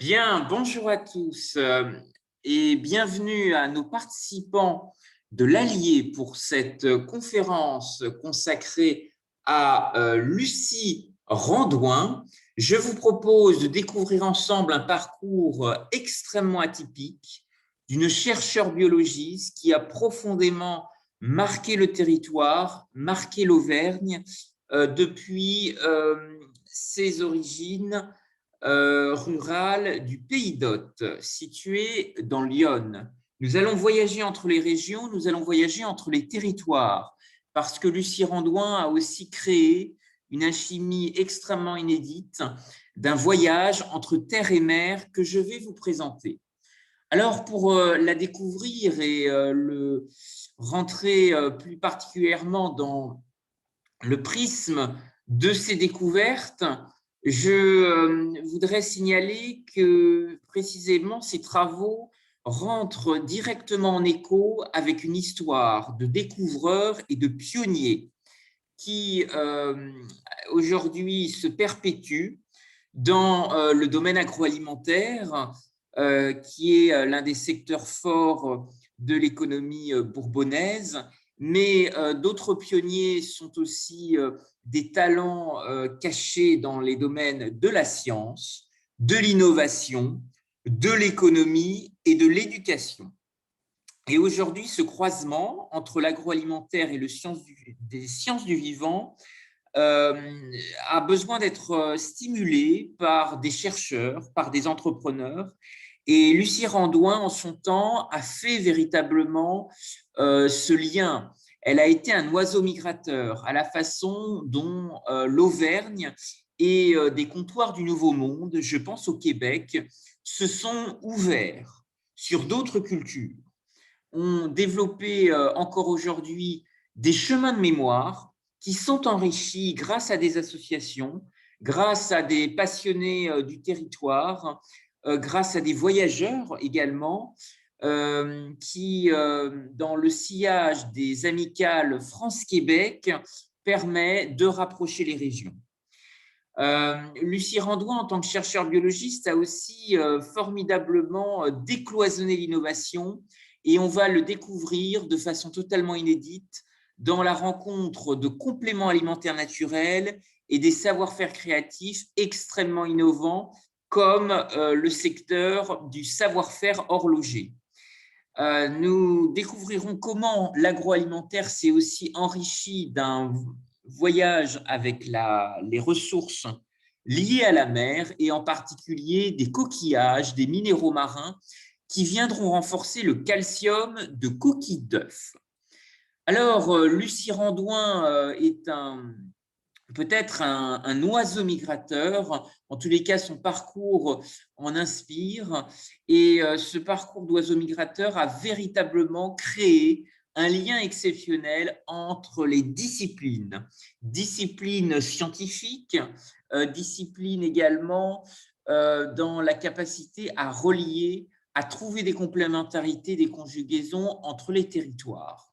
Bien, bonjour à tous et bienvenue à nos participants de l'Allier pour cette conférence consacrée à Lucie Randouin. Je vous propose de découvrir ensemble un parcours extrêmement atypique d'une chercheure biologiste qui a profondément marqué le territoire, marqué l'Auvergne depuis ses origines rurale du Pays d'Hôte, situé dans l'Yonne. Nous allons voyager entre les régions, nous allons voyager entre les territoires, parce que Lucie Randouin a aussi créé une alchimie extrêmement inédite d'un voyage entre terre et mer que je vais vous présenter. Alors, pour la découvrir et le rentrer plus particulièrement dans le prisme de ces découvertes, je voudrais signaler que précisément ces travaux rentrent directement en écho avec une histoire de découvreurs et de pionniers qui aujourd'hui se perpétue dans le domaine agroalimentaire, qui est l'un des secteurs forts de l'économie bourbonnaise, mais d'autres pionniers sont aussi des talents cachés dans les domaines de la science, de l'innovation, de l'économie et de l'éducation. Et aujourd'hui, ce croisement entre l'agroalimentaire et des sciences du vivant a besoin d'être stimulé par des chercheurs, par des entrepreneurs. Et Lucie Randouin, en son temps, a fait véritablement ce lien. Elle a été un oiseau migrateur à la façon dont l'Auvergne et des comptoirs du Nouveau Monde, je pense au Québec, se sont ouverts sur d'autres cultures, ont développé encore aujourd'hui des chemins de mémoire qui sont enrichis grâce à des associations, grâce à des passionnés du territoire, grâce à des voyageurs également, qui, dans le sillage des amicales France-Québec, permet de rapprocher les régions. Lucie Randouin, en tant que chercheur biologiste, a aussi formidablement décloisonné l'innovation et on va le découvrir de façon totalement inédite dans la rencontre de compléments alimentaires naturels et des savoir-faire créatifs extrêmement innovants comme le secteur du savoir-faire horloger. Nous découvrirons comment l'agroalimentaire s'est aussi enrichi d'un voyage avec les ressources liées à la mer et en particulier des coquillages, des minéraux marins qui viendront renforcer le calcium de coquilles d'œufs. Alors, Lucie Randouin est peut-être un oiseau migrateur. En tous les cas, son parcours en inspire. Et ce parcours d'oiseau migrateur a véritablement créé un lien exceptionnel entre les disciplines. Disciplines scientifiques, disciplines également dans la capacité à relier, à trouver des complémentarités, des conjugaisons entre les territoires.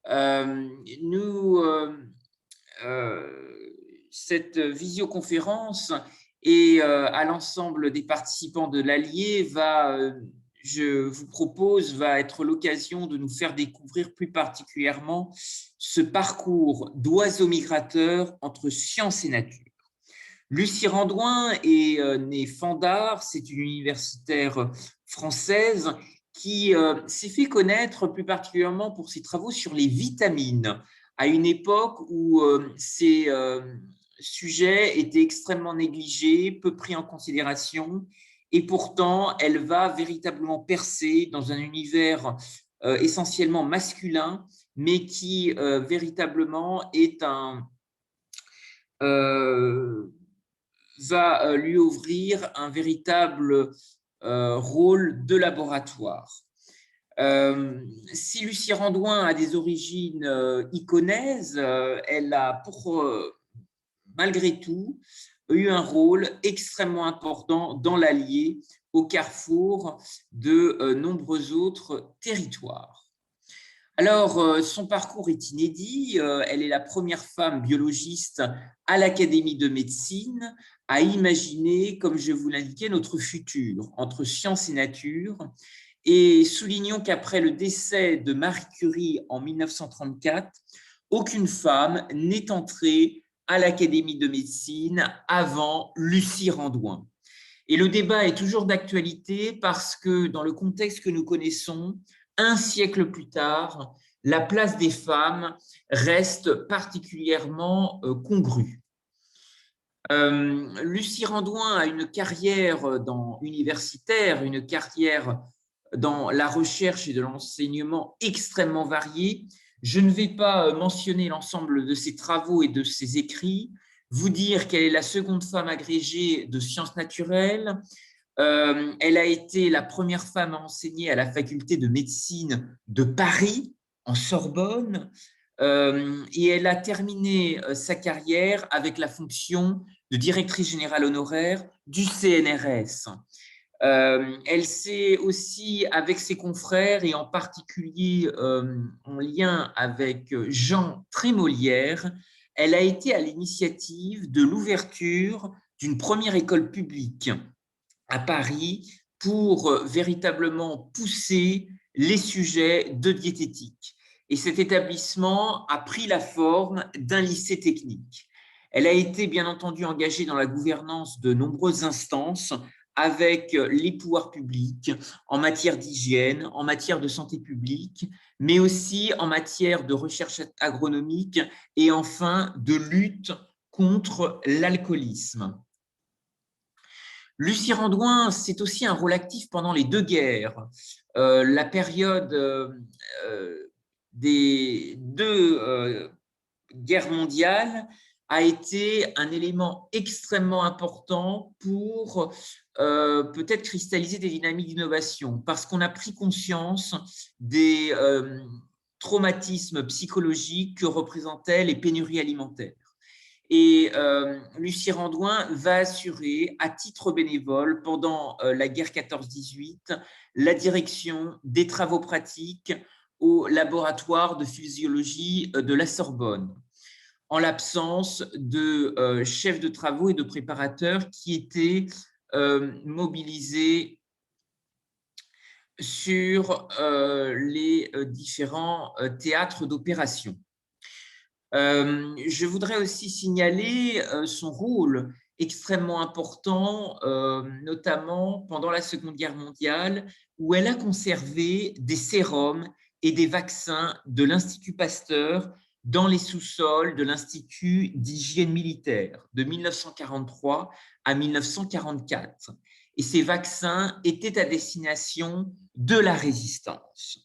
Nous cette visioconférence et à l'ensemble des participants de l'Allier je vous propose, va être l'occasion de nous faire découvrir plus particulièrement ce parcours d'oiseau migrateur entre science et nature. Lucie Randouin est née Fandard, c'est une universitaire française qui s'est fait connaître plus particulièrement pour ses travaux sur les vitamines, à une époque où ces sujets étaient extrêmement négligés, peu pris en considération, et pourtant elle va véritablement percer dans un univers essentiellement masculin, mais qui véritablement est va lui ouvrir un véritable rôle de laboratoire. Si Lucie Randouin a des origines iconaises, elle a malgré tout eu un rôle extrêmement important dans l'Allier au carrefour de nombreux autres territoires. Alors, son parcours est inédit. Elle est la première femme biologiste à l'Académie de médecine, à imaginer, comme je vous l'indiquais, notre futur entre science et nature. Et soulignons qu'après le décès de Marie Curie en 1934, aucune femme n'est entrée à l'Académie de médecine avant Lucie Randouin. Et le débat est toujours d'actualité parce que dans le contexte que nous connaissons, un siècle plus tard, la place des femmes reste particulièrement congrue. Lucie Randouin a une carrière universitaire, une carrière dans la recherche et de l'enseignement extrêmement variée. Je ne vais pas mentionner l'ensemble de ses travaux et de ses écrits, vous dire qu'elle est la seconde femme agrégée de sciences naturelles. Elle a été la première femme à enseigner à la faculté de médecine de Paris, en Sorbonne, et elle a terminé sa carrière avec la fonction de directrice générale honoraire du CNRS. Elle s'est aussi, avec ses confrères, et en particulier en lien avec Jean Trémolière, elle a été à l'initiative de l'ouverture d'une première école publique à Paris pour véritablement pousser les sujets de diététique. Et cet établissement a pris la forme d'un lycée technique. Elle a été bien entendu engagée dans la gouvernance de nombreuses instances avec les pouvoirs publics en matière d'hygiène, en matière de santé publique, mais aussi en matière de recherche agronomique et enfin de lutte contre l'alcoolisme. Lucie Randouin, c'est aussi un rôle actif pendant les deux guerres. La période des deux guerres mondiales a été un élément extrêmement important pour peut-être cristalliser des dynamiques d'innovation, parce qu'on a pris conscience des traumatismes psychologiques que représentaient les pénuries alimentaires. Et Lucie Randouin va assurer à titre bénévole pendant la guerre 14-18 la direction des travaux pratiques au laboratoire de physiologie de la Sorbonne, en l'absence de chefs de travaux et de préparateurs qui étaient mobilisés sur les différents théâtres d'opération. Je voudrais aussi signaler son rôle extrêmement important, notamment pendant la Seconde Guerre mondiale, où elle a conservé des sérums et des vaccins de l'Institut Pasteur dans les sous-sols de l'Institut d'hygiène militaire de 1943 à 1944. Et ces vaccins étaient à destination de la résistance.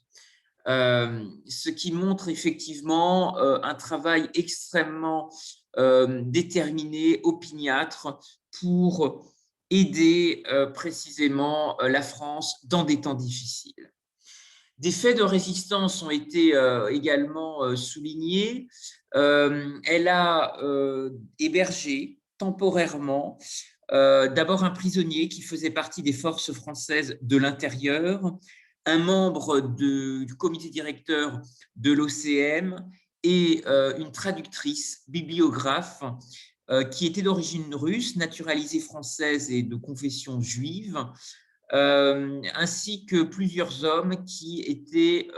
Ce qui montre effectivement un travail extrêmement déterminé, opiniâtre, pour aider précisément la France dans des temps difficiles. Des faits de résistance ont été également soulignés. Elle a hébergé temporairement d'abord un prisonnier qui faisait partie des forces françaises de l'intérieur, un membre du comité directeur de l'OCM et une traductrice, bibliographe, qui était d'origine russe, naturalisée française et de confession juive, ainsi que plusieurs hommes qui étaient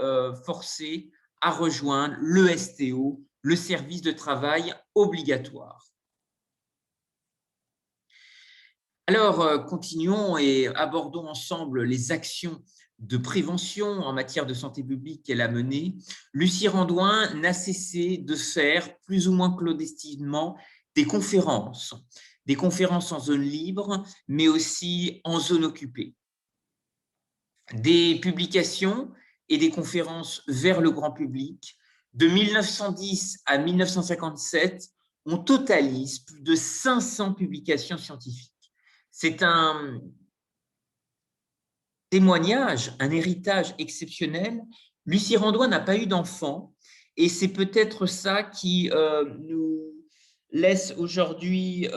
forcés à rejoindre le STO, le service de travail obligatoire. Alors, continuons et abordons ensemble les actions de prévention en matière de santé publique qu'elle a menées. Lucie Randouin n'a cessé de faire, plus ou moins clandestinement, des conférences en zone libre, mais aussi en zone occupée. Des publications et des conférences vers le grand public. De 1910 à 1957, on totalise plus de 500 publications scientifiques. C'est un témoignage, un héritage exceptionnel. Lucie Randouin n'a pas eu d'enfant et c'est peut-être ça qui nous laisse aujourd'hui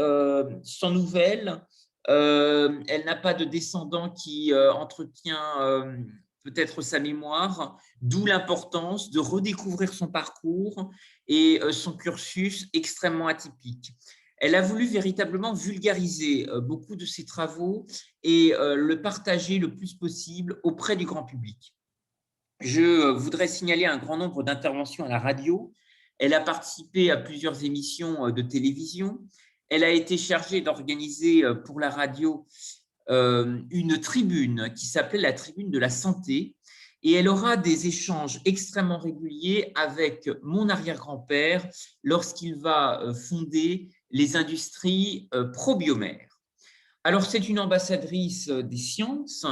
sans nouvelles. Elle n'a pas de descendant qui entretient peut-être sa mémoire, d'où l'importance de redécouvrir son parcours et son cursus extrêmement atypique. Elle a voulu véritablement vulgariser beaucoup de ses travaux et le partager le plus possible auprès du grand public. Je voudrais signaler un grand nombre d'interventions à la radio. Elle a participé à plusieurs émissions de télévision. Elle a été chargée d'organiser pour la radio une tribune qui s'appelait la tribune de la santé. Et elle aura des échanges extrêmement réguliers avec mon arrière-grand-père lorsqu'il va fonder les industries ProBiomer. Alors, c'est une ambassadrice des sciences.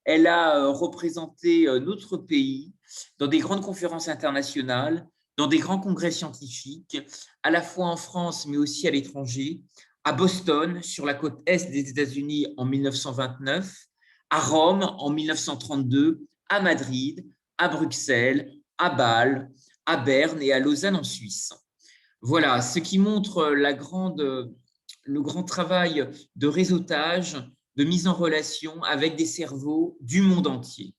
Elle a représenté notre pays dans des grandes conférences internationales, dans des grands congrès scientifiques, à la fois en France, mais aussi à l'étranger, à Boston, sur la côte est des États-Unis en 1929, à Rome en 1932, à Madrid, à Bruxelles, à Bâle, à Berne et à Lausanne en Suisse. Voilà, ce qui montre le grand travail de réseautage, de mise en relation avec des cerveaux du monde entier.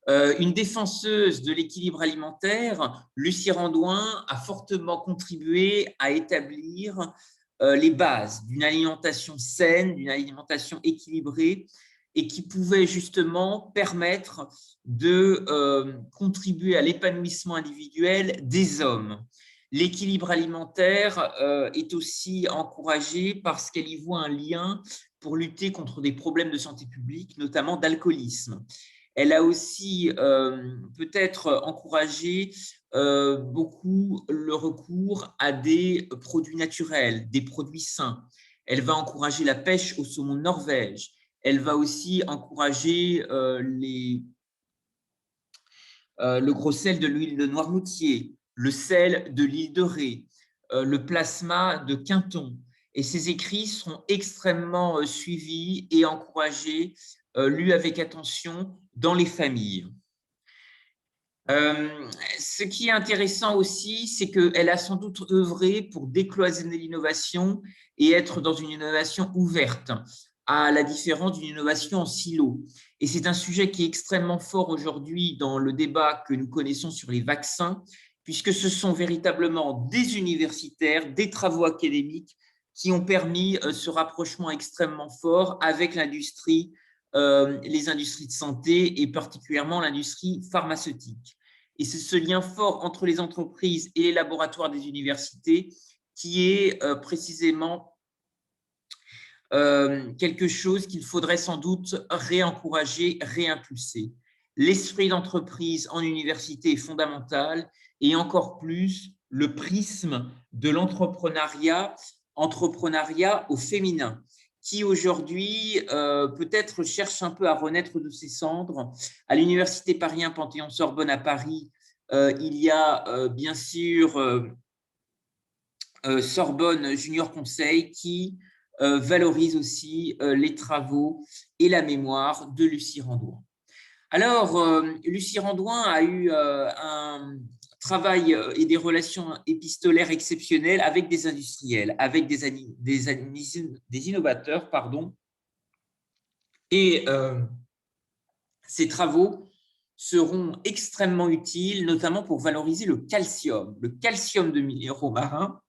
Une défenseuse de l'équilibre alimentaire, Lucie Randouin a fortement contribué à établir les bases d'une alimentation saine, d'une alimentation équilibrée et qui pouvait justement permettre de contribuer à l'épanouissement individuel des hommes. L'équilibre alimentaire est aussi encouragé parce qu'elle y voit un lien pour lutter contre des problèmes de santé publique, notamment d'alcoolisme. Elle a aussi peut-être encouragé beaucoup le recours à des produits naturels, des produits sains. Elle va encourager la pêche au saumon de Norvège. Elle va aussi encourager le gros sel de l'huile de Noirmoutier, le sel de l'île de Ré, le plasma de Quinton. Et ces écrits seront extrêmement suivis et encouragés, lus avec attention dans les familles. Ce qui est intéressant aussi, c'est qu'elle a sans doute œuvré pour décloisonner l'innovation et être dans une innovation ouverte, à la différence d'une innovation en silo. Et c'est un sujet qui est extrêmement fort aujourd'hui dans le débat que nous connaissons sur les vaccins, puisque ce sont véritablement des universitaires, des travaux académiques qui ont permis ce rapprochement extrêmement fort avec l'industrie, les industries de santé et particulièrement l'industrie pharmaceutique. Et c'est ce lien fort entre les entreprises et les laboratoires des universités qui est précisément quelque chose qu'il faudrait sans doute réencourager, réimpulser. L'esprit d'entreprise en université est fondamental et encore plus le prisme de l'entrepreneuriat, entrepreneuriat au féminin, qui aujourd'hui peut-être cherche un peu à renaître de ses cendres. À l'Université Paris 1 Panthéon-Sorbonne à Paris, il y a bien sûr Sorbonne Junior Conseil qui valorise aussi les travaux et la mémoire de Lucie Randouin. Alors, Lucie Randouin a eu un travail et des relations épistolaires exceptionnelles avec des industriels, avec des innovateurs, pardon. Et ces travaux seront extrêmement utiles, notamment pour valoriser le calcium de minéraux marins.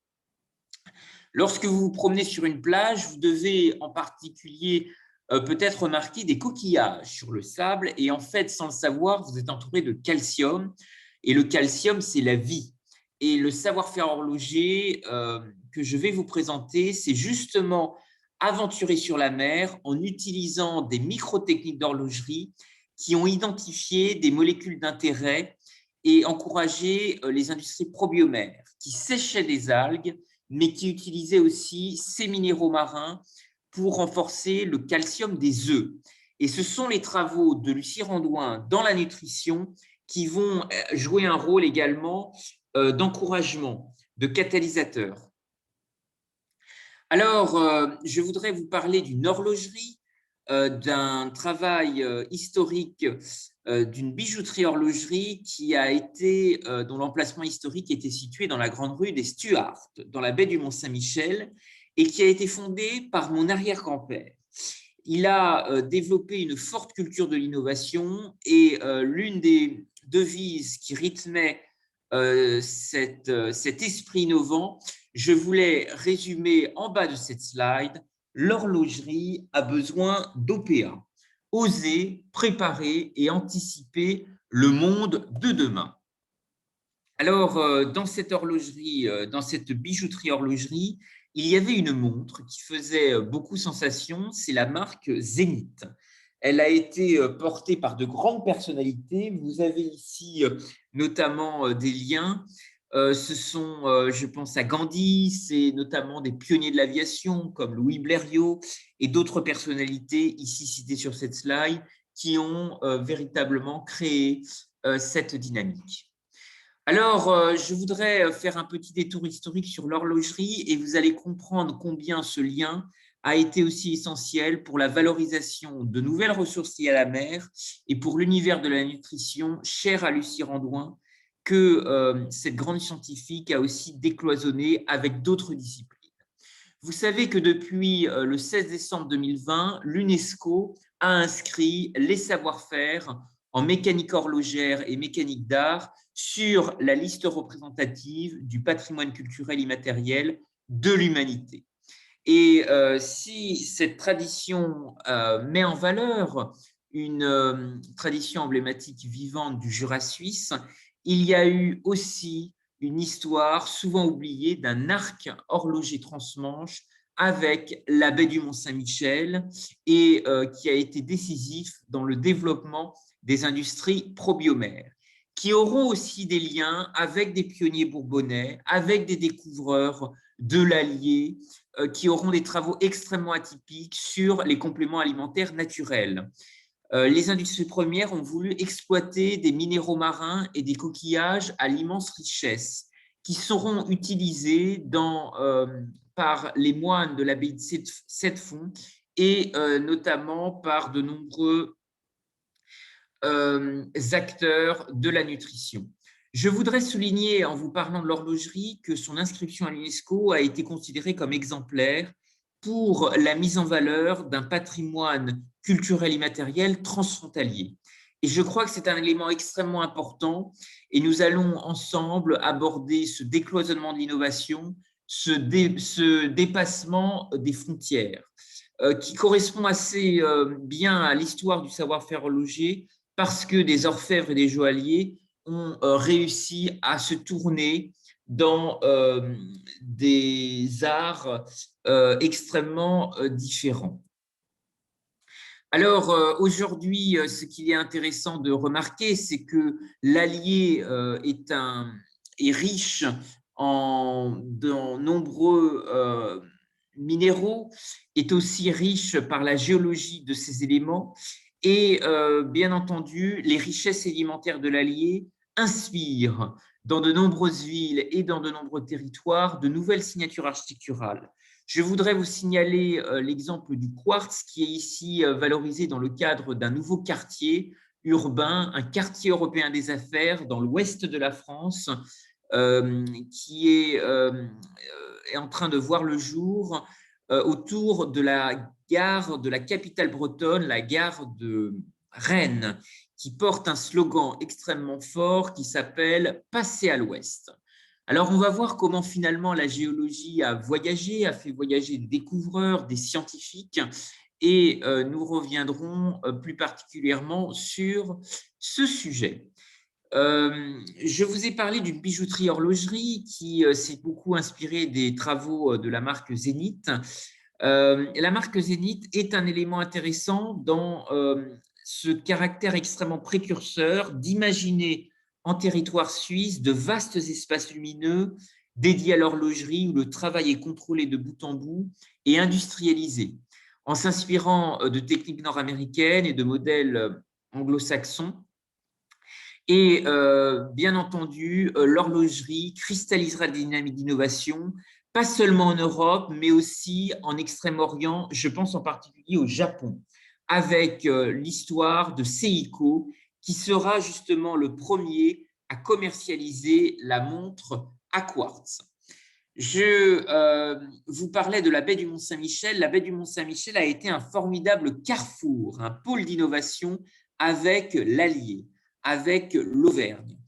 Lorsque vous vous promenez sur une plage, vous devez en particulier peut-être remarquer des coquillages sur le sable et en fait, sans le savoir, vous êtes entouré de calcium et le calcium, c'est la vie. Et le savoir-faire horloger que je vais vous présenter, c'est justement aventurer sur la mer en utilisant des micro-techniques d'horlogerie qui ont identifié des molécules d'intérêt et encouragé les industries probiomères qui séchaient des algues mais qui utilisait aussi ces minéraux marins pour renforcer le calcium des œufs. Et ce sont les travaux de Lucie Randouin dans la nutrition qui vont jouer un rôle également d'encouragement, de catalyseur. Alors, je voudrais vous parler d'une horlogerie, d'un travail historique, d'une bijouterie-horlogerie qui a été, dont l'emplacement historique était situé dans la grande rue des Stuarts, dans la baie du Mont-Saint-Michel, et qui a été fondée par mon arrière-grand-père. Il a développé une forte culture de l'innovation et l'une des devises qui rythmait cet esprit innovant, je voulais résumer en bas de cette slide: l'horlogerie a besoin d'OPA. Oser, préparer et anticiper le monde de demain. Alors, dans cette horlogerie, dans cette bijouterie horlogerie, il y avait une montre qui faisait beaucoup sensation, c'est la marque Zénith. Elle a été portée par de grandes personnalités. Vous avez ici notamment des liens. Ce sont, je pense à Gandhi, c'est notamment des pionniers de l'aviation comme Louis Blériot et d'autres personnalités ici citées sur cette slide qui ont véritablement créé cette dynamique. Alors, je voudrais faire un petit détour historique sur l'horlogerie et vous allez comprendre combien ce lien a été aussi essentiel pour la valorisation de nouvelles ressources liées à la mer et pour l'univers de la nutrition cher à Lucie Randouin, que cette grande scientifique a aussi décloisonné avec d'autres disciplines. Vous savez que depuis le 16 décembre 2020, l'UNESCO a inscrit les savoir-faire en mécanique horlogère et mécanique d'art sur la liste représentative du patrimoine culturel immatériel de l'humanité. Et si cette tradition met en valeur une tradition emblématique vivante du Jura suisse, il y a eu aussi une histoire souvent oubliée d'un arc horloger transmanche avec la baie du Mont-Saint-Michel et qui a été décisif dans le développement des industries probiomères, qui auront aussi des liens avec des pionniers bourbonnais, avec des découvreurs de l'Allier, qui auront des travaux extrêmement atypiques sur les compléments alimentaires naturels. Les industries premières ont voulu exploiter des minéraux marins et des coquillages à l'immense richesse qui seront utilisés par les moines de l'abbaye de Sept-Fonds et notamment par de nombreux acteurs de la nutrition. Je voudrais souligner, en vous parlant de l'horlogerie, que son inscription à l'UNESCO a été considérée comme exemplaire pour la mise en valeur d'un patrimoine culturel immatériel transfrontalier. Et je crois que c'est un élément extrêmement important et nous allons ensemble aborder ce décloisonnement de l'innovation, ce dépassement des frontières, qui correspond assez bien à l'histoire du savoir-faire horloger parce que des orfèvres et des joailliers ont réussi à se tourner dans des arts extrêmement différents. Alors, aujourd'hui, ce qu'il est intéressant de remarquer, c'est que l'Allier est riche dans nombreux minéraux, est aussi riche par la géologie de ces éléments et, bien entendu, les richesses sédimentaires de l'Allier inspirent dans de nombreuses villes et dans de nombreux territoires de nouvelles signatures architecturales. Je voudrais vous signaler l'exemple du quartz qui est ici valorisé dans le cadre d'un nouveau quartier urbain, un quartier européen des affaires dans l'ouest de la France, qui est en train de voir le jour autour de la gare de la capitale bretonne, la gare de Rennes, qui porte un slogan extrêmement fort qui s'appelle « Passer à l'ouest ». Alors, on va voir comment finalement la géologie a voyagé, a fait voyager des découvreurs, des scientifiques, et nous reviendrons plus particulièrement sur ce sujet. Je vous ai parlé d'une bijouterie horlogerie qui s'est beaucoup inspirée des travaux de la marque Zénith. La marque Zénith est un élément intéressant dans ce caractère extrêmement précurseur d'imaginer en territoire suisse de vastes espaces lumineux dédiés à l'horlogerie où le travail est contrôlé de bout en bout et industrialisé, en s'inspirant de techniques nord-américaines et de modèles anglo-saxons. Et bien entendu, l'horlogerie cristallisera des dynamiques d'innovation, pas seulement en Europe, mais aussi en Extrême-Orient, je pense en particulier au Japon, avec l'histoire de Seiko, qui sera justement le premier à commercialiser la montre à quartz. Je vous parlais de la baie du Mont-Saint-Michel. La baie du Mont-Saint-Michel a été un formidable carrefour, un pôle d'innovation avec l'Allier, avec l'Auvergne.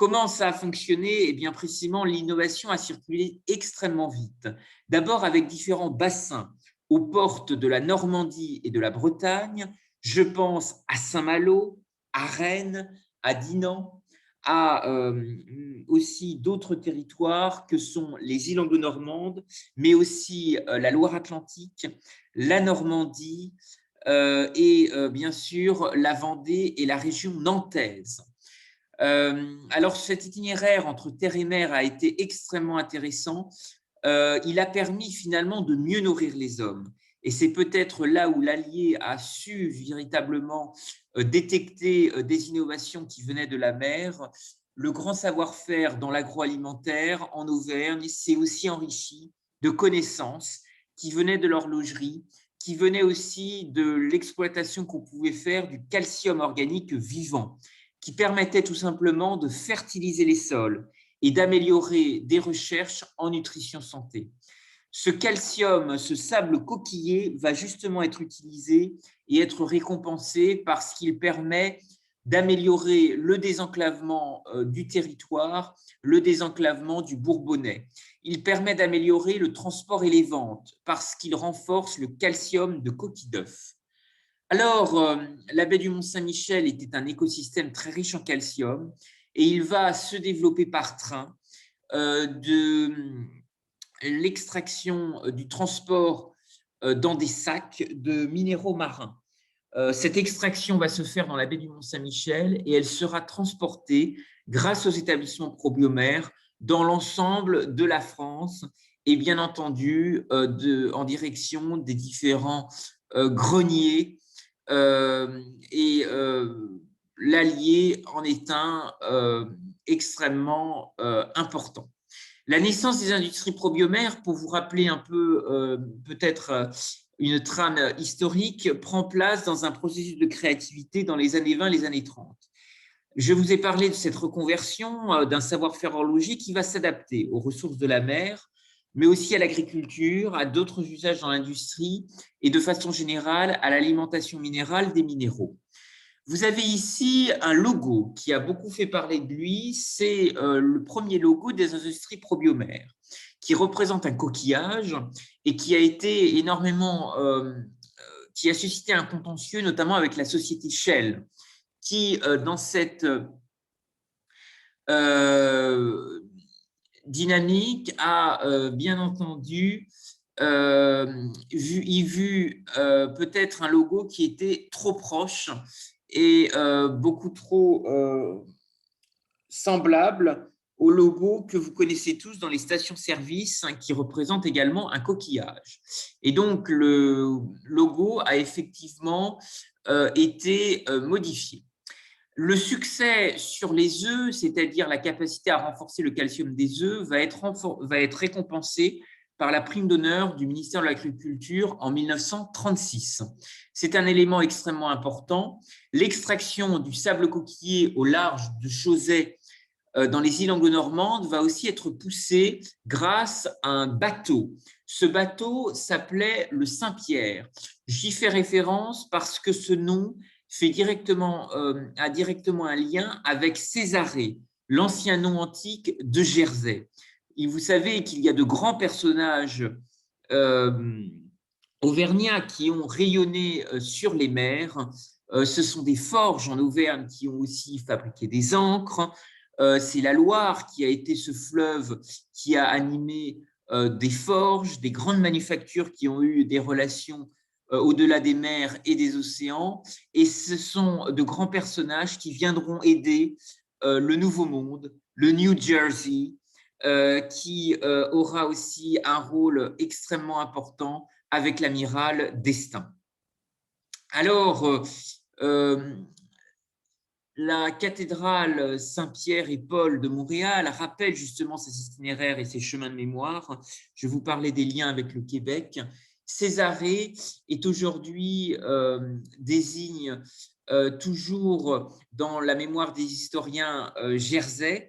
Comment ça a fonctionné? Eh bien, précisément, l'innovation a circulé extrêmement vite. D'abord avec différents bassins aux portes de la Normandie et de la Bretagne. Je pense à Saint-Malo, à Rennes, à Dinan, à aussi d'autres territoires que sont les îles anglo-normandes, mais aussi la Loire-Atlantique, la Normandie et bien sûr la Vendée et la région nantaise. Alors cet itinéraire entre terre et mer a été extrêmement intéressant. Il a permis finalement de mieux nourrir les hommes. Et c'est peut-être là où l'Allier a su véritablement détecter des innovations qui venaient de la mer. Le grand savoir-faire dans l'agroalimentaire en Auvergne s'est aussi enrichi de connaissances qui venaient de l'horlogerie, qui venaient aussi de l'exploitation qu'on pouvait faire du calcium organique vivant, qui permettait tout simplement de fertiliser les sols et d'améliorer des recherches en nutrition santé. Ce calcium, ce sable coquillé va justement être utilisé et être récompensé parce qu'il permet d'améliorer le désenclavement du territoire, le désenclavement du Bourbonnais. Il permet d'améliorer le transport et les ventes parce qu'il renforce le calcium de coquille d'œuf. Alors, la baie du Mont-Saint-Michel était un écosystème très riche en calcium et il va se développer par train de l'extraction du transport dans des sacs de minéraux marins. Cette extraction va se faire dans la baie du Mont-Saint-Michel et elle sera transportée grâce aux établissements Probiomère dans l'ensemble de la France et bien entendu en direction des différents greniers et l'Allier en est un extrêmement important. La naissance des industries probiomères, pour vous rappeler un peu peut-être une trame historique, prend place dans un processus de créativité dans les années 20 et les années 30. Je vous ai parlé de cette reconversion d'un savoir-faire horloger qui va s'adapter aux ressources de la mer, mais aussi à l'agriculture, à d'autres usages dans l'industrie et de façon générale à l'alimentation minérale des minéraux. Vous avez ici un logo qui a beaucoup fait parler de lui, c'est le premier logo des industries probiomères, qui représente un coquillage et qui a été énormément, qui a suscité un contentieux, notamment avec la société Shell, qui dans cette dynamique a bien entendu vu peut-être un logo qui était trop proche et beaucoup trop semblable au logo que vous connaissez tous dans les stations-service qui représente également un coquillage. Et donc, le logo a effectivement été modifié. Le succès sur les œufs, c'est-à-dire la capacité à renforcer le calcium des œufs, va être récompensé par la prime d'honneur du ministère de l'Agriculture en 1936. C'est un élément extrêmement important. L'extraction du sable coquillé au large de Chauzet dans les îles anglo-normandes va aussi être poussée grâce à un bateau. Ce bateau s'appelait le Saint-Pierre. J'y fais référence parce que ce nom a directement un lien avec Césarée, l'ancien nom antique de Jersey. Et vous savez qu'il y a de grands personnages auvergnats qui ont rayonné sur les mers. Ce sont des forges en Auvergne qui ont aussi fabriqué des ancres. C'est la Loire qui a été ce fleuve qui a animé des forges, des grandes manufactures qui ont eu des relations au-delà des mers et des océans. Et ce sont de grands personnages qui viendront aider le Nouveau Monde, le New Jersey, qui aura aussi un rôle extrêmement important avec l'amiral d'Estaing. Alors, la cathédrale Saint-Pierre et Paul de Montréal rappelle justement ces itinéraires et ces chemins de mémoire. Je vous parlais des liens avec le Québec. Césarée est aujourd'hui désigne toujours dans la mémoire des historiens Jersey,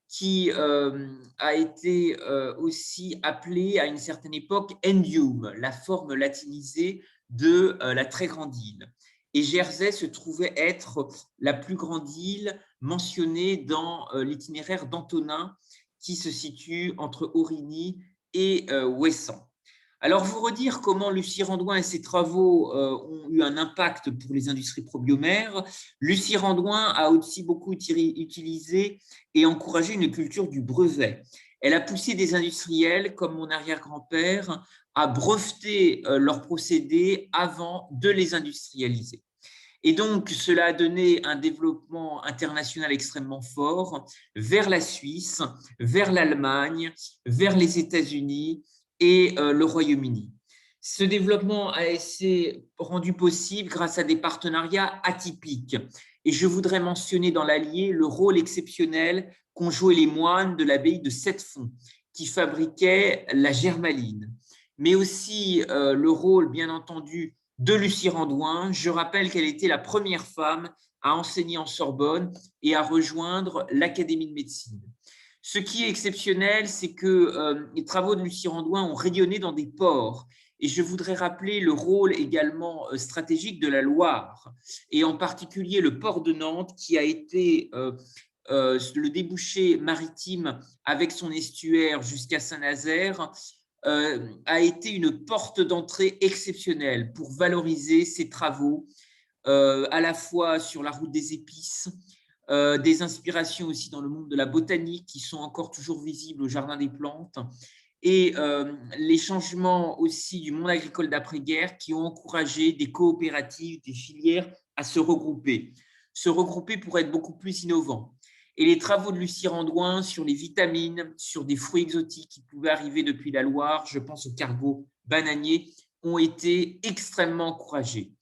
qui a été aussi appelé à une certaine époque Endium, la forme latinisée de la très grande île. Et Jersey se trouvait être la plus grande île mentionné dans l'itinéraire d'Antonin qui se situe entre Aurigny et Ouessant. Alors, vous redire comment Lucie Randouin et ses travaux ont eu un impact pour les industries probiomères. Lucie Randouin a aussi beaucoup utilisé et encouragé une culture du brevet. Elle a poussé des industriels, comme mon arrière-grand-père, à breveter leurs procédés avant de les industrialiser. Et donc, cela a donné un développement international extrêmement fort vers la Suisse, vers l'Allemagne, vers les États-Unis et le Royaume-Uni. Ce développement a été rendu possible grâce à des partenariats atypiques. Et je voudrais mentionner dans l'Allier le rôle exceptionnel qu'ont joué les moines de l'abbaye de Sept-Fonds, qui fabriquaient la germaline, mais aussi le rôle, bien entendu, de Lucie Randouin. Je rappelle qu'elle était la première femme à enseigner en Sorbonne et à rejoindre l'Académie de médecine. Ce qui est exceptionnel, c'est que les travaux de Lucie Randouin ont rayonné dans des ports. Et je voudrais rappeler le rôle également stratégique de la Loire, et en particulier le port de Nantes, qui a été le débouché maritime avec son estuaire jusqu'à Saint-Nazaire, a été une porte d'entrée exceptionnelle pour valoriser ces travaux, à la fois sur la route des épices, des inspirations aussi dans le monde de la botanique qui sont encore toujours visibles au Jardin des Plantes, et les changements aussi du monde agricole d'après-guerre qui ont encouragé des coopératives, des filières à se regrouper pour être beaucoup plus innovants. Et les travaux de Lucie Randouin sur les vitamines, sur des fruits exotiques qui pouvaient arriver depuis la Loire, je pense au cargo bananier, ont été extrêmement encouragés.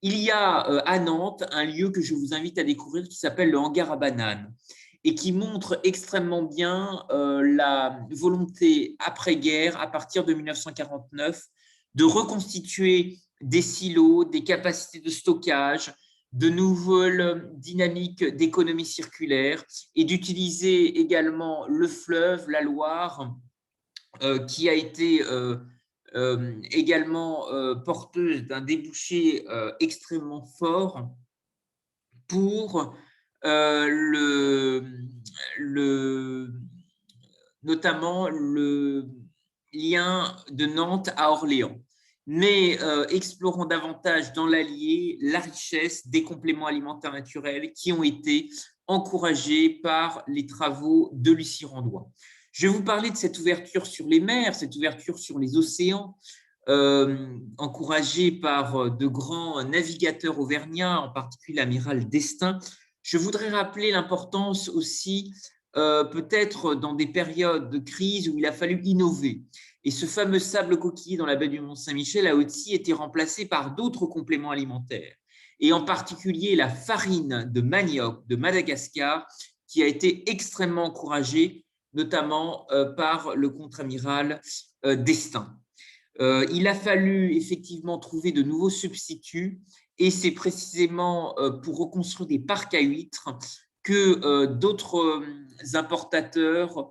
Il y a à Nantes un lieu que je vous invite à découvrir qui s'appelle le hangar à bananes et qui montre extrêmement bien la volonté après-guerre, à partir de 1949, de reconstituer des silos, des capacités de stockage, de nouvelles dynamiques d'économie circulaire et d'utiliser également le fleuve, la Loire, qui a été également porteuse d'un débouché extrêmement fort pour notamment le lien de Nantes à Orléans. Mais explorons davantage dans l'Allier la richesse des compléments alimentaires naturels qui ont été encouragés par les travaux de Lucie Randouin. Je vais vous parler de cette ouverture sur les mers, cette ouverture sur les océans, encouragée par de grands navigateurs auvergnats, en particulier l'amiral d'Estaing. Je voudrais rappeler l'importance aussi, peut-être dans des périodes de crise où il a fallu innover. Et ce fameux sable coquillé dans la baie du Mont-Saint-Michel a aussi été remplacé par d'autres compléments alimentaires, et en particulier la farine de manioc de Madagascar, qui a été extrêmement encouragée, notamment par le contre-amiral d'Estaing. Il a fallu effectivement trouver de nouveaux substituts, et c'est précisément pour reconstruire des parcs à huîtres que d'autres importateurs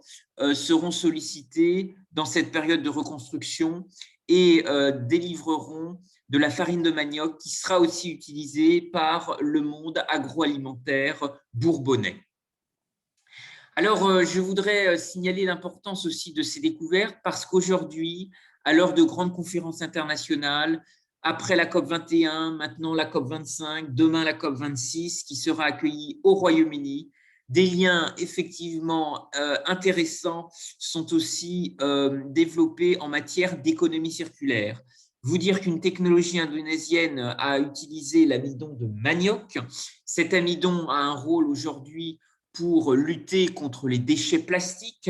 seront sollicités dans cette période de reconstruction et délivreront de la farine de manioc qui sera aussi utilisée par le monde agroalimentaire bourbonnais. Alors, je voudrais signaler l'importance aussi de ces découvertes parce qu'aujourd'hui, à l'heure de grandes conférences internationales, après la COP 21, maintenant la COP 25, demain la COP 26, qui sera accueillie au Royaume-Uni, des liens effectivement intéressants sont aussi développés en matière d'économie circulaire. Vous dire qu'une technologie indonésienne a utilisé l'amidon de manioc. Cet amidon a un rôle aujourd'hui pour lutter contre les déchets plastiques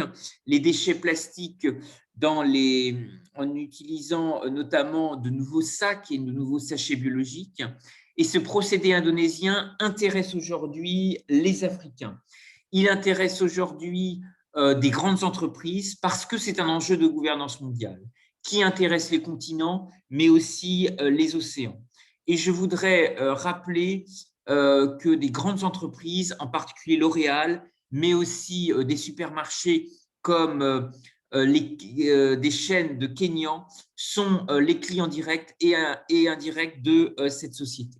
en utilisant notamment de nouveaux sacs et de nouveaux sachets biologiques. Et ce procédé indonésien intéresse aujourd'hui les Africains. Il intéresse aujourd'hui des grandes entreprises parce que c'est un enjeu de gouvernance mondiale qui intéresse les continents, mais aussi les océans. Et je voudrais rappeler que des grandes entreprises, en particulier L'Oréal, mais aussi des supermarchés comme des chaînes de Kenyan, sont les clients directs et indirects de cette société.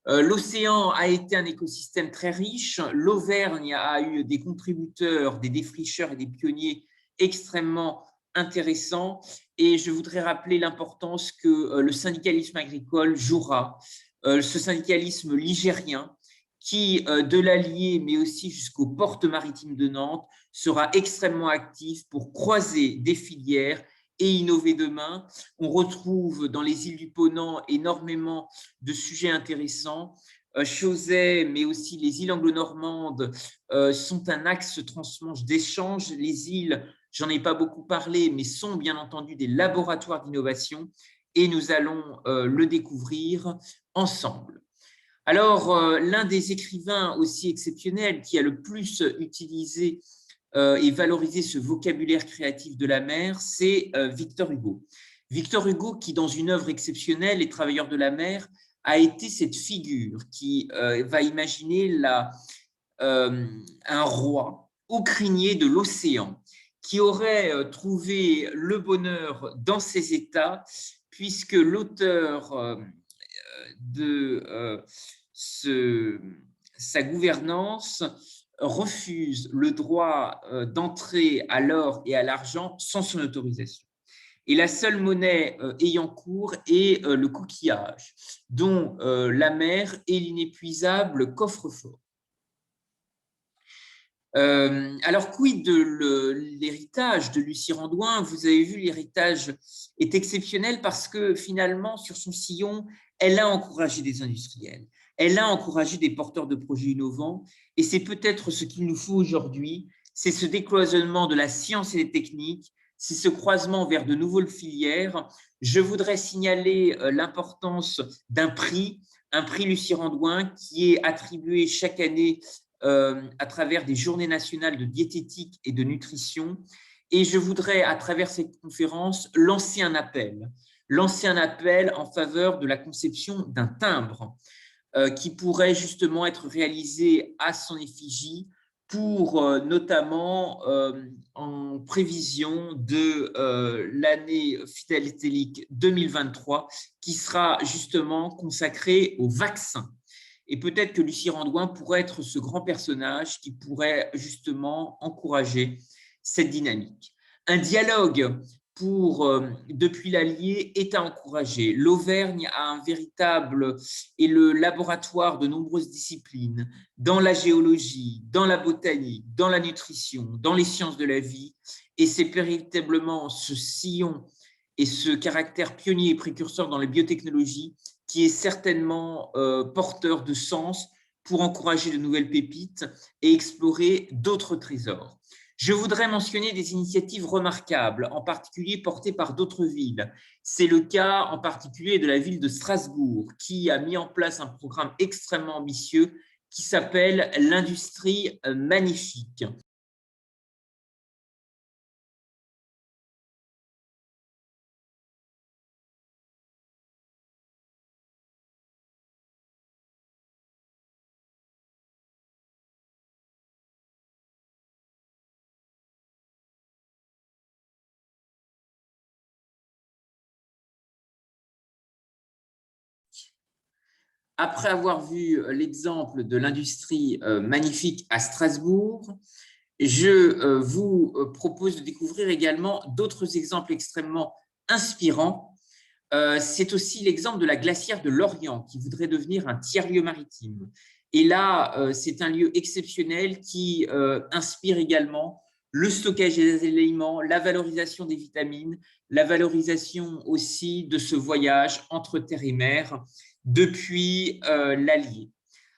L'océan a été un écosystème très riche. L'Auvergne a eu des contributeurs, des défricheurs et des pionniers extrêmement intéressants. Et je voudrais rappeler l'importance que le syndicalisme agricole jouera, ce syndicalisme ligérien qui, de l'Allier, mais aussi jusqu'aux portes maritimes de Nantes, sera extrêmement actif pour croiser des filières et innover demain. On retrouve dans les îles du Ponant énormément de sujets intéressants. Chauzet, mais aussi les îles anglo-normandes sont un axe transmanche d'échange. Les îles, j'en ai pas beaucoup parlé, mais sont bien entendu des laboratoires d'innovation et nous allons le découvrir ensemble. Alors, l'un des écrivains aussi exceptionnels qui a le plus utilisé et valorisé ce vocabulaire créatif de la mer, c'est Victor Hugo. Victor Hugo qui, dans une œuvre exceptionnelle, Les Travailleurs de la mer, a été cette figure qui va imaginer un roi au crinier de l'océan qui aurait trouvé le bonheur dans ses états, puisque l'auteur de sa gouvernance refuse le droit d'entrer à l'or et à l'argent sans son autorisation. Et la seule monnaie ayant cours est le coquillage, dont la mer est l'inépuisable coffre-fort. Alors, quid de l'héritage de Lucie Randouin? Vous avez vu, l'héritage est exceptionnel parce que finalement, sur son sillon, elle a encouragé des industriels, elle a encouragé des porteurs de projets innovants, et c'est peut-être ce qu'il nous faut aujourd'hui, c'est ce décloisonnement de la science et des techniques, c'est ce croisement vers de nouvelles filières. Je voudrais signaler l'importance d'un prix, un prix Lucie Randouin qui est attribué chaque année à travers des journées nationales de diététique et de nutrition. Et je voudrais, à travers cette conférence, lancer un appel en faveur de la conception d'un timbre qui pourrait justement être réalisé à son effigie pour notamment en prévision de l'année philatélique 2023 qui sera justement consacrée au vaccin. Et peut-être que Lucie Randouin pourrait être ce grand personnage qui pourrait justement encourager cette dynamique. Un dialogue depuis l'Allier est à encourager. L'Auvergne a un véritable et le laboratoire de nombreuses disciplines dans la géologie, dans la botanique, dans la nutrition, dans les sciences de la vie. Et c'est véritablement ce sillon et ce caractère pionnier et précurseur dans les biotechnologies qui est certainement porteur de sens pour encourager de nouvelles pépites et explorer d'autres trésors. Je voudrais mentionner des initiatives remarquables, en particulier portées par d'autres villes. C'est le cas en particulier de la ville de Strasbourg, qui a mis en place un programme extrêmement ambitieux qui s'appelle l'industrie magnifique. Après avoir vu l'exemple de l'industrie magnifique à Strasbourg, je vous propose de découvrir également d'autres exemples extrêmement inspirants. C'est aussi l'exemple de la glacière de Lorient qui voudrait devenir un tiers-lieu maritime. Et là, c'est un lieu exceptionnel qui inspire également le stockage des aliments, la valorisation des vitamines, la valorisation aussi de ce voyage entre terre et mer depuis l'Allier.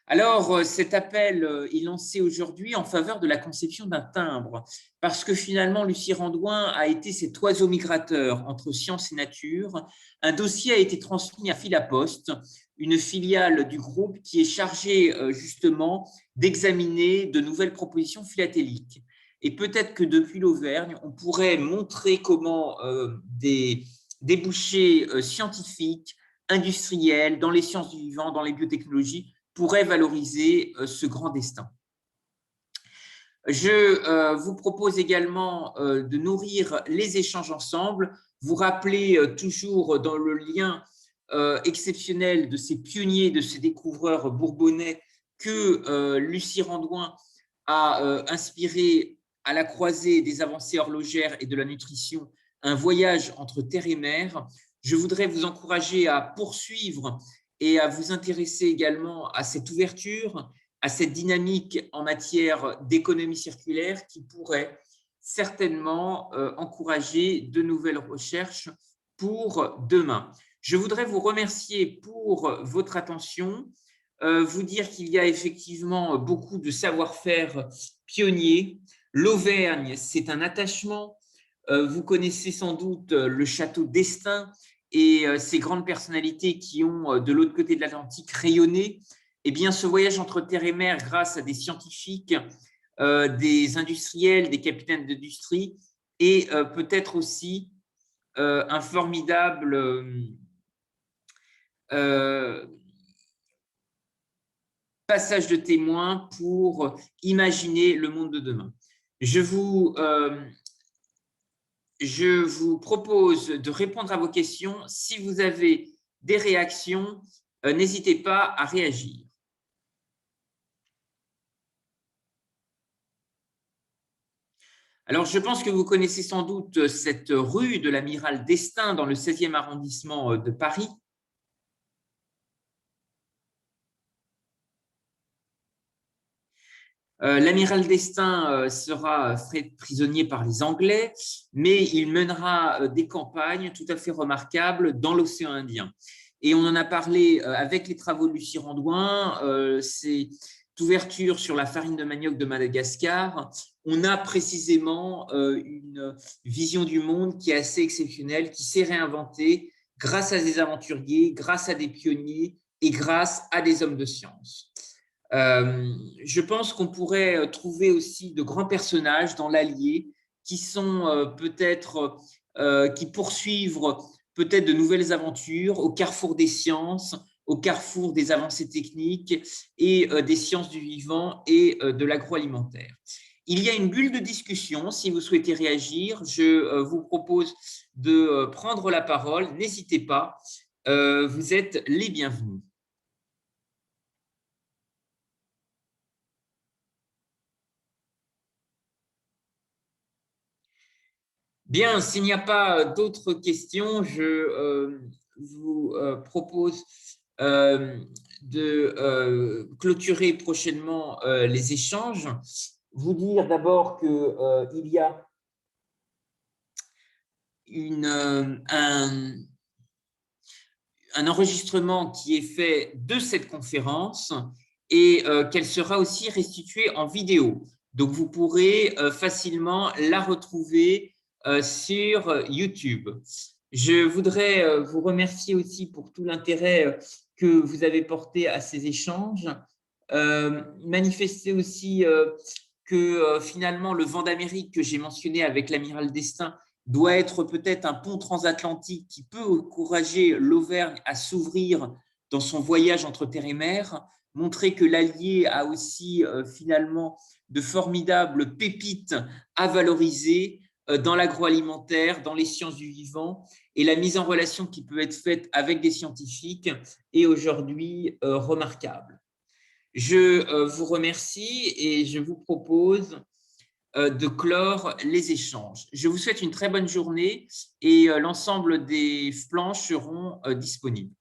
Alors, cet appel est lancé aujourd'hui en faveur de la conception d'un timbre, parce que finalement, Lucie Randouin a été cet oiseau migrateur entre science et nature. Un dossier a été transmis à Philapost, une filiale du groupe qui est chargée justement d'examiner de nouvelles propositions philatéliques. Et peut-être que depuis l'Auvergne, on pourrait montrer comment des débouchés scientifiques, industriels, dans les sciences du vivant, dans les biotechnologies, pourrait valoriser ce grand destin. Je vous propose également de nourrir les échanges ensemble. Vous rappelez toujours dans le lien exceptionnelle de ces pionniers, de ces découvreurs bourbonnais que Lucie Randouin a inspiré à la croisée des avancées horlogères et de la nutrition un voyage entre terre et mer. Je voudrais vous encourager à poursuivre et à vous intéresser également à cette ouverture, à cette dynamique en matière d'économie circulaire qui pourrait certainement encourager de nouvelles recherches pour demain. Je voudrais vous remercier pour votre attention, vous dire qu'il y a effectivement beaucoup de savoir-faire pionnier. L'Auvergne, c'est un attachement. Vous connaissez sans doute le château d'Estaing et ces grandes personnalités qui ont, de l'autre côté de l'Atlantique, rayonné. Eh bien, ce voyage entre terre et mer, grâce à des scientifiques, des industriels, des capitaines d'industrie, et peut-être aussi un formidable passage de témoin pour imaginer le monde de demain. Je vous propose de répondre à vos questions. Si vous avez des réactions, n'hésitez pas à réagir. Alors, je pense que vous connaissez sans doute cette rue de l'Amiral d'Estaing dans le 16e arrondissement de Paris. L'amiral d'Estaing sera fait prisonnier par les Anglais, mais il mènera des campagnes tout à fait remarquables dans l'océan Indien. Et on en a parlé avec les travaux de Lucie Randouin, cette ouverture sur la farine de manioc de Madagascar. On a précisément une vision du monde qui est assez exceptionnelle, qui s'est réinventée grâce à des aventuriers, grâce à des pionniers et grâce à des hommes de science. Je pense qu'on pourrait trouver aussi de grands personnages dans l'Allier qui sont peut-être, qui poursuivent peut-être de nouvelles aventures au carrefour des sciences, au carrefour des avancées techniques et des sciences du vivant et de l'agroalimentaire. Il y a une bulle de discussion. Si vous souhaitez réagir, je vous propose de prendre la parole. N'hésitez pas, vous êtes les bienvenus. Bien, s'il n'y a pas d'autres questions, je vous propose de clôturer prochainement les échanges. Vous dire d'abord qu'il y a un enregistrement qui est fait de cette conférence et qu'elle sera aussi restituée en vidéo. Donc, vous pourrez facilement la retrouver sur YouTube. Je voudrais vous remercier aussi pour tout l'intérêt que vous avez porté à ces échanges. Manifester aussi que finalement le vent d'Amérique que j'ai mentionné avec l'amiral d'Estaing doit être peut-être un pont transatlantique qui peut encourager l'Auvergne à s'ouvrir dans son voyage entre terre et mer, montrer que l'Allier a aussi finalement de formidables pépites à valoriser dans l'agroalimentaire, dans les sciences du vivant, et la mise en relation qui peut être faite avec des scientifiques est aujourd'hui remarquable. Je vous remercie et je vous propose de clore les échanges. Je vous souhaite une très bonne journée et l'ensemble des planches seront disponibles.